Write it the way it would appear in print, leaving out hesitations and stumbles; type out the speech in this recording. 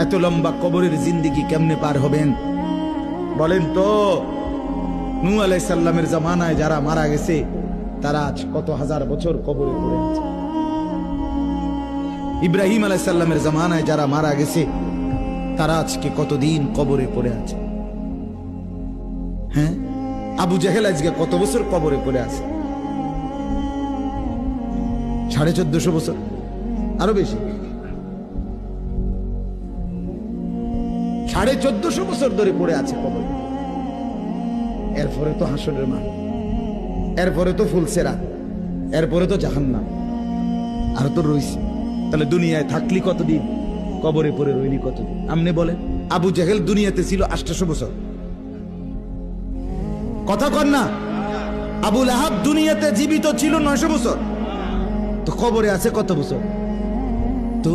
এত লম্বা কবরের জিন্দেগি কেমনে পার হবেন বলেন তো? নূহ আলাইহিস সালামের জামানায় যারা মারা গেছে তারা আজ কত হাজার বছর কবরে পড়ে আছে। ইব্রাহিম আলাইহিস সালামের জামানায় যারা মারা গেছে তারা আজকে কতদিন কবরে পড়ে আছে। হ্যাঁ, আবু জেহেল আজকে কত বছর কবরে পড়ে আছে? 1450 বছর, আরো বেশি, 1450 বছর ধরে পড়ে আছে কবরে। এরপরে তো হাসরের মাঠ, এরপরে তো ফুলসেরা, এরপরে তো জাহান্নাম, আর তো রইছে। তাহলে দুনিয়ায় থাকলি কতদিন, কবরে পড়ে রইলি কতদিন? আপনি বলেন। আবু জেহেল দুনিয়াতে ছিল 800 বছর, কথা কর না। আবু লাহাব দুনিয়াতে জীবিত ছিল 900 বছর, তো কবরে আছে কত বছর? তো